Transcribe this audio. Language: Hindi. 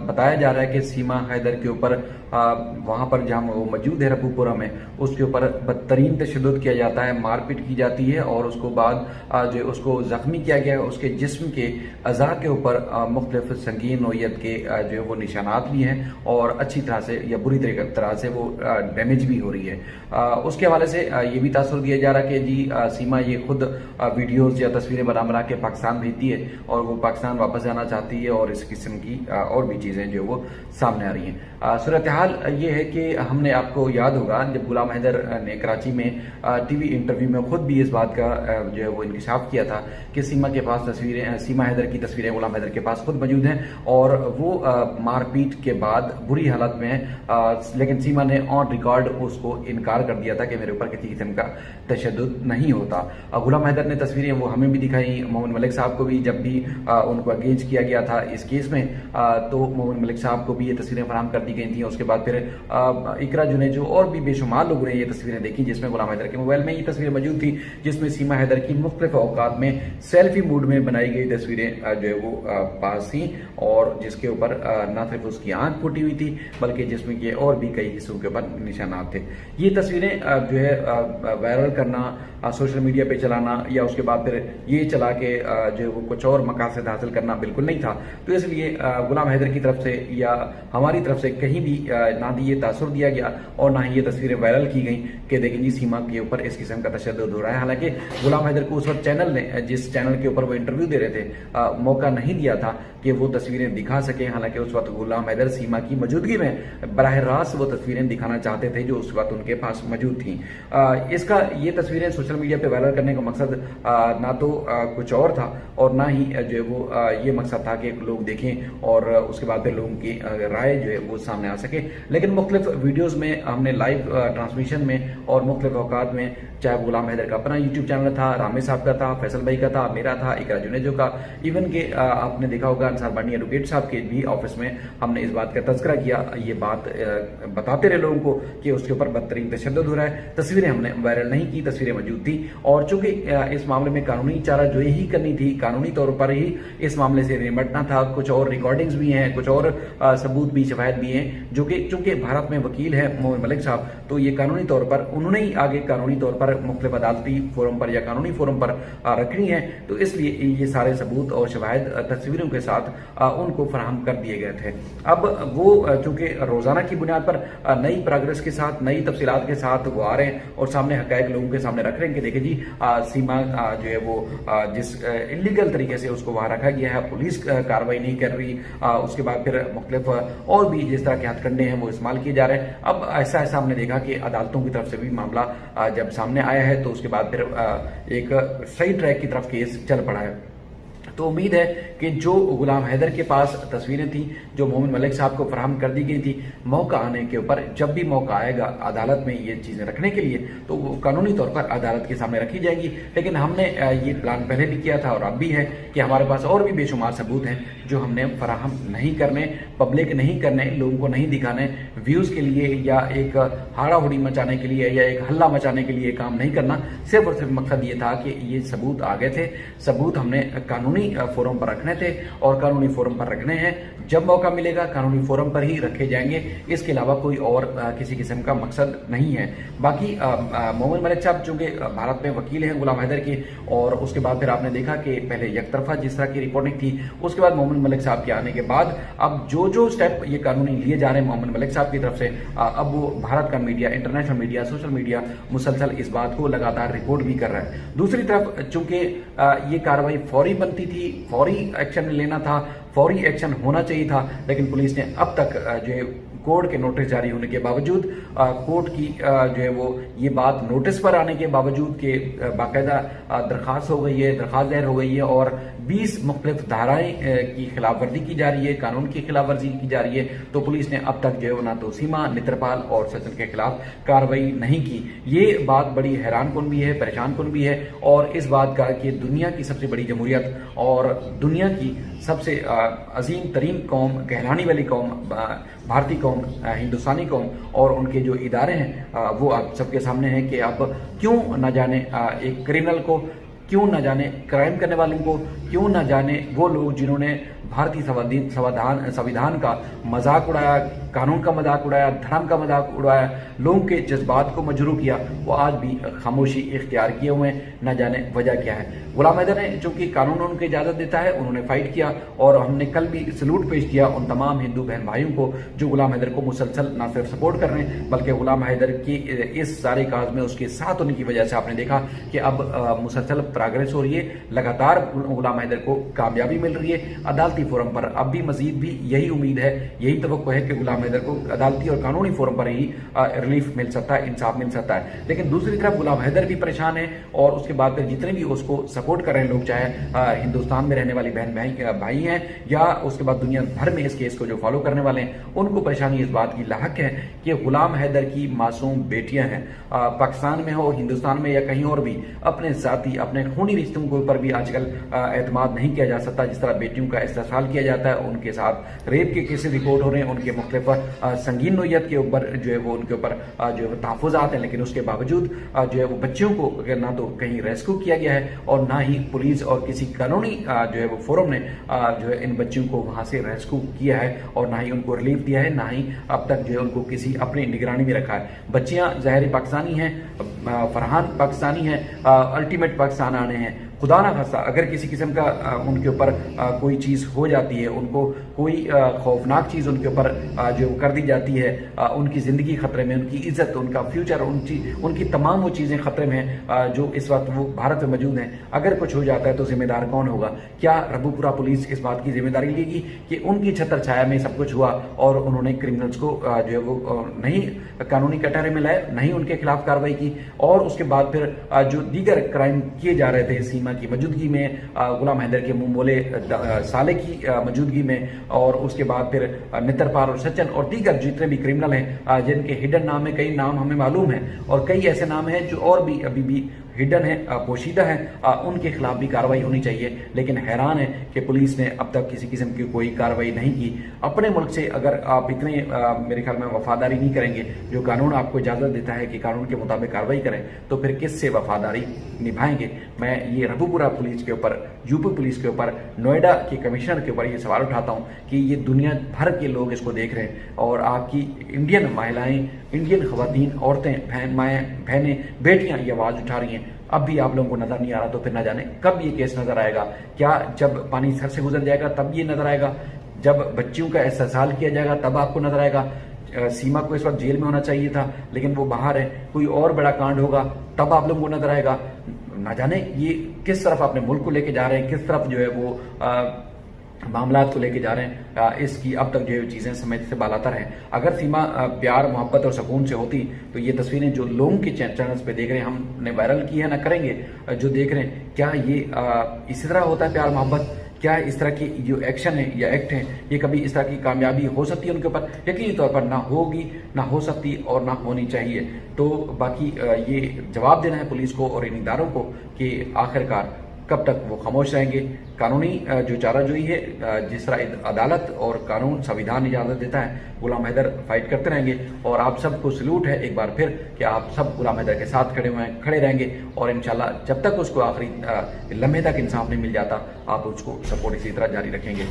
बताया जा रहा है कि सीमा हैदर के ऊपर वहां पर जहां वो मौजूद है रब्बूपुरा में, उसके ऊपर बदतरीन तशद्दुद किया जाता है, मारपीट की जाती है और उसको बाद जो उसको जख्मी किया गया है। उसके जिस्म के अज़ा के ऊपर मुख्तलिफ संगीन नोयत के जो वो निशानात भी हैं और अच्छी तरह से या बुरी तरह से वो डैमेज भी हो रही है। उसके हवाले से ये भी तासुर दिया जा रहा है कि जी सीमा ये खुद वीडियोज़ या तस्वीरें बना के पाकिस्तान भेजती है और वो पाकिस्तान वापस जाना चाहती है और इस किस्म की और भी चीज़ें जो वो सामने आ रही हैं। सूरत हाल ये है कि हमने, आपको याद होगा जब गुलाम हैदर ने कराची में टीवी इंटरव्यू में खुद भी इस बात का जो है वो इंकशाफ किया था कि सीमा के पास तस्वीरें, सीमा हैदर की तस्वीरें गुलाम हैदर के पास खुद मौजूद हैं और वो मारपीट के बाद बुरी हालत में, लेकिन सीमा ने ऑन रिकॉर्ड उसको इनकार कर दिया था कि मेरे ऊपर किसी किस्म का तशद्दुद नहीं होता। गुलाम हैदर ने तस्वीरें वो हमें भी दिखाई, मोमिन मलिक साहब को भी, जब भी उनको अगेंज किया गया था इस केस में तो मोमिन मलिक साहब को भी ये तस्वीरें फराहम कर दी गई थी। उसके बाद फिर इकरा जुनेजो और भी बेशुमार लोगों ने ये तस्वीरें देखी जिसमें गुलाम हैदर के मोबाइल में ये तस्वीरें मौजूद थी, जिसमें सीमा हैदर की मुख्तलिफ औकात में सेल्फी मूड में बनाई गई तस्वीरें जो है वो पास थी और जिसके ऊपर न सिर्फ उसकी आंख फूटी हुई थी बल्कि जिसमें के और भी कई हिस्सों के ऊपर निशानात थे। ये तस्वीरें जो है वायरल करना, सोशल मीडिया पे चलाना या उसके बाद फिर ये चला के जो है वो कुछ और मकासद हासिल करना बिल्कुल नहीं था। तो इसलिए गुलाम हैदर की तरफ से या हमारी तरफ से कहीं भी ना दी ये तासुर दिया गया और ना ही ये तस्वीरें वायरल की गई कि देखें जी सीमा के ऊपर इस किस्म का तशद्दुद हो रहा है। हालांकि गुलाम हैदर को उस वक्त चैनल ने, जिस चैनल के ऊपर वो इंटरव्यू दे रहे थे, मौका नहीं दिया था कि वो तस्वीरें दिखा सकें। हालांकि उस वक्त गुलाम हैदर सीमा की मौजूदगी में बराह रास्त वो तस्वीरें दिखाना चाहते थे जो उस वक्त उनके पास मौजूद थी। इसका ये तस्वीरें सोशल मीडिया पे वायरल करने का मकसद ना तो कुछ और था और ना ही जो है वो ये मकसद था कि लोग देखें और उसके बाद फिर लोगों की राय जो है वो सामने आ सके। लेकिन मुख्तलिफ वीडियोज़ में हमने लाइव ट्रांसमिशन में और मुख्तलिफ औकात में, चाहे गुलाम हैदर का अपना यूट्यूब चैनल था, रामे साहब का था, फैसल भाई का था, मेरा था, इकरा जुनेजो का, इवन के आपने देखा होगा अंसार बानी एडवोकेट साहब के भी ऑफिस में हमने इस बात का तज़किरा किया, ये बात बताते रहे लोगों को कि उसके ऊपर बदतरीन तशद्दुद हो रहा है। तस्वीरें हमने वायरल नहीं की, तस्वीरें मौजूद थी और चूंकि इस मामले में कानूनी चारा जो ही करनी थी, कानूनी तौर पर ही इस मामले से निपटना था। कुछ और रिकॉर्डिंग्स भी हैं, कुछ और सबूत भी, शवाहिद भी हैं जो कि चूंकि भारत में वकील है मोमिन मलिक साहब, तो ये कानूनी तौर पर उन्होंने ही आगे कानूनी तौर पर मुख्तलिफ अदालती फोरम पर या कानूनी फोरम पर रखनी है। तो इसलिए ये सारे सबूत और शवाहिद तस्वीरों के साथ उनको फराहम कर दिए गए थे। अब वो चूंकि रोजाना की बुनियाद पर नई प्रोग्रेस के साथ, नई तफसीलात के साथ वो आ रहे हैं और सामने हकायक लोगों के सामने रख रहे हैं कि देखिए जी सीमा जो है वो जिस इलीगल तरीके से उसको वहां रखा गया है, पुलिस कार्रवाई नहीं कर रही, उसके बाद फिर मुख्तलिफ और भी जिस तरह के हथकंडे हैं वो इस्तेमाल किए जा रहे हैं। अब ऐसा हमने देखा कि अदालतों की तरफ से भी मामला जब सामने आया है तो उसके बाद फिर एक सही ट्रैक की तरफ केस चल पड़ा है। तो उम्मीद है कि जो गुलाम हैदर के पास तस्वीरें थी जो मोमिन मलिक साहब को फराहम कर दी गई थी, मौका आने के ऊपर जब भी मौका आएगा अदालत में ये चीज़ें रखने के लिए तो वो कानूनी तौर पर अदालत के सामने रखी जाएंगी। लेकिन हमने ये प्लान पहले भी किया था और अब भी है कि हमारे पास और भी बेशुमार सबूत हैं जो हमने फराहम नहीं करने, पब्लिक नहीं करने, लोगों को नहीं दिखाने, व्यूज़ के लिए या एक हाड़ाहुड़ी मचाने के लिए या एक हल्ला मचाने के लिए काम नहीं करना। सिर्फ और सिर्फ मकसद ये था कि ये सबूत आ गए थे, सबूत हमने कानूनी फोरम पर रखने थे और कानूनी फोरम पर रखने हैं। जब मौका मिलेगा कानूनी फोरम पर ही रखे जाएंगे, इसके अलावा कोई और किसी किस्म का मकसद नहीं है। बाकी मोमिन मलिक साहब चूंकि भारत में वकील हैं गुलाम हैदर के, और उसके बाद फिर आपने देखा कि पहले यकतरफा जिस तरह की रिपोर्टिंग थी, उसके बाद मोमिन मलिक साहब के आने के बाद अब जो स्टेप ये कानूनी लिए जा रहे हैं मोमिन मलिक साहब की तरफ से, अब वो भारत का media, international media, social media मुसलसल इस बात को लगातार रिपोर्ट भी कर रहा है। दूसरी तरफ चूंकि ये कार्रवाई फौरी बनती थी, फौरी एक्शन लेना था, फौरी एक्शन होना चाहिए था, लेकिन पुलिस ने अब तक जो है कोर्ट के नोटिस जारी होने के बावजूद, कोर्ट की जो है वो ये बात नोटिस पर आने के बावजूद के बाकायदा दरखास्त हो गई है, दरखास्त दायर हो गई है और 20 मुख्तलिफ धाराएं की खिलाफ वर्जी की जा रही है, कानून की खिलाफ वर्जी की जा रही है। तो पुलिस ने अब तक जो है ना तो सीमा, नेत्रपाल और सचिन के खिलाफ कार्रवाई नहीं की। ये बात बड़ी हैरान कुन भी है, परेशान कुन भी है और इस बात का कि दुनिया की सबसे बड़ी जमहूरियत और दुनिया की सबसे अजीम तरीन कौम, कहलाने वाली कौम, भारतीय कौम, हिंदुस्तानी कौम और उनके जो इदारे हैं वो आप सबके सामने हैं कि आप क्यों न जाने एक क्रिमिनल को, क्यों न जाने क्राइम करने वालों को, क्यों न जाने वो लोग जिन्होंने भारतीय संविधान का मजाक उड़ाया, कानून का मजाक उड़ाया, धर्म का मजाक उड़ाया, लोगों के जज्बात को मजरूह किया, वो आज भी खामोशी इख्तियार किए हुए हैं, न जाने वजह क्या है। गुलाम हैदर ने, जो कि कानून उनको इजाजत देता है, उन्होंने फाइट किया और हमने कल भी सैल्यूट पेश किया उन तमाम हिंदू बहन भाइयों को जो गुलाम हैदर को मुसलसल न सिर्फ सपोर्ट कर रहे हैं बल्कि गुलाम हैदर की इस सारे काज में उसके साथ होने की वजह से आपने देखा कि अब मुसलसल प्रोग्रेस हो रही है, लगातार गुलाम हैदर को कामयाबी मिल रही है अदालती फोरम पर। अब भी मजीद भी यही उम्मीद है, यही तवक्को है कि गुलाम हैदर को अदालती और कानूनी फोरम पर ही रिलीफ मिल सकता है, इंसाफ मिल सकता है। लेकिन दूसरी तरफ गुलाम हैदर भी परेशान है और उसके बाद फिर जितने भी उसको सपोर्ट कर रहे हैं लोग, चाहे हिंदुस्तान में रहने वाली बहन भाई हैं या उसके बाद दुनिया भर में इस केस को जो फॉलो करने वाले हैं, उनको परेशानी इस बात की लाहक है कि गुलाम हैदर की मासूम बेटियां हैं, पाकिस्तान में हो, हिंदुस्तान में या कहीं और भी, अपने जाती अपने खूनी रिश्तों के ऊपर भी आजकल एतमाद नहीं किया जा सकता। जिस तरह बेटियों का इस्तेसाल किया जाता है, उनके साथ रेप के केसेस रिपोर्ट हो रहे हैं, उनके मुख्तलिफ संगीन नोयत के ऊपर जो है वो उनके ऊपर जो है तहफ़्फ़ुज़ात हैं, लेकिन उसके बावजूद जो है वो बच्चियों को ना तो कहीं रेस्क्यू किया गया है और ना ही पुलिस और किसी कानूनी जो है वो फोरम ने जो है इन बच्चियों को वहां से रेस्क्यू किया है और ना ही उनको रिलीफ दिया है, ना ही अब तक जो है उनको किसी अपनी निगरानी में रखा है। बच्चियां ज़ाहिर पाकिस्तानी हैं, फरहान पाकिस्तानी है, अल्टीमेट पाकिस्तान आने हैं। खुदा ना खास्ता अगर किसी किस्म का उनके ऊपर कोई चीज़ हो जाती है, उनको कोई खौफनाक चीज़ उनके ऊपर जो कर दी जाती है, उनकी ज़िंदगी खतरे में, उनकी इज्जत, उनका फ्यूचर, उनकी तमाम वो चीज़ें खतरे में हैं जो इस वक्त वो भारत में मौजूद हैं। अगर कुछ हो जाता है तो जिम्मेदार कौन होगा? क्या रबूपुरा पुलिस इस बात की जिम्मेदारी लेगी कि उनकी छत्र छाया में सब कुछ हुआ और उन्होंने क्रिमिनल्स को जो है वो नहीं कानूनी कटहरे में लाए, नहीं उनके खिलाफ कार्रवाई की और उसके बाद फिर जो दीगर क्राइम किए जा रहे थे सीमा की मौजूदगी में, गुलाम हैदर के मुंह बोले साले की मौजूदगी में, और उसके बाद फिर नितरपार और सचिन और दीगर जितने भी क्रिमिनल हैं जिनके हिडन नाम है, कई नाम हमें मालूम है और कई ऐसे नाम हैं जो और भी अभी भी हिडन है, पोशीदा है, उनके खिलाफ भी कार्रवाई होनी चाहिए। लेकिन हैरान है कि पुलिस ने अब तक किसी किस्म की कोई कार्रवाई नहीं की। अपने मुल्क से अगर आप इतने मेरे ख्याल में वफादारी नहीं करेंगे, जो कानून आपको इजाज़त देता है कि कानून के मुताबिक कार्रवाई करें, तो फिर किससे वफादारी निभाएंगे? मैं ये रबूपुरा पुलिस के ऊपर, यूपी पुलिस के ऊपर, नोएडा के कमिश्नर के ऊपर ये सवाल उठाता हूँ कि ये दुनिया भर के लोग इसको देख रहे हैं और आपकी इंडियन महिलाएं, इंडियन खवातीन, औरतें, बहनें, बेटियां ये आवाज़ उठा रही हैं, अब भी आप लोगों को नजर नहीं आ रहा, तो फिर न जाने कब ये केस नजर आएगा। क्या जब पानी सर से गुजर जाएगा तब ये नजर आएगा? जब बच्चियों का इस्तेसाल किया जाएगा तब आपको नजर आएगा? सीमा को इस वक्त जेल में होना चाहिए था लेकिन वो बाहर है, कोई और बड़ा कांड होगा तब आप लोगों को नजर आएगा। ना जाने ये किस तरफ अपने मुल्क को लेके जा रहे हैं, किस तरफ जो है वो मामलात को लेके जा रहे हैं, इसकी अब तक जो चीज़ें समझ से बालातर हैं। अगर सीमा प्यार, मोहब्बत और सुकून से होती तो ये तस्वीरें जो लोगों के चैनल्स पे देख रहे हैं, हमने वायरल की है, ना करेंगे, जो देख रहे हैं, क्या ये इसी तरह होता है प्यार मोहब्बत? क्या इस तरह की जो एक्शन है या एक्ट है ये कभी इस तरह की कामयाबी हो सकती है उनके ऊपर? यकीनी तौर पर ना होगी, ना हो सकती और ना होनी चाहिए। तो बाकी ये जवाब देना है पुलिस को और इन इदारों को कि आखिरकार कब तक वो खामोश रहेंगे। कानूनी जो चाराजोई है, जिस तरह अदालत और कानून संविधान इजाज़त देता है, गुलाम हैदर फाइट करते रहेंगे और आप सबको सल्यूट है एक बार फिर कि आप सब गुलाम हैदर के साथ खड़े रहेंगे और इंशाल्लाह जब तक उसको आखिरी लम्हे तक इंसाफ नहीं मिल जाता, आप उसको सपोर्ट इसी तरह जारी रखेंगे।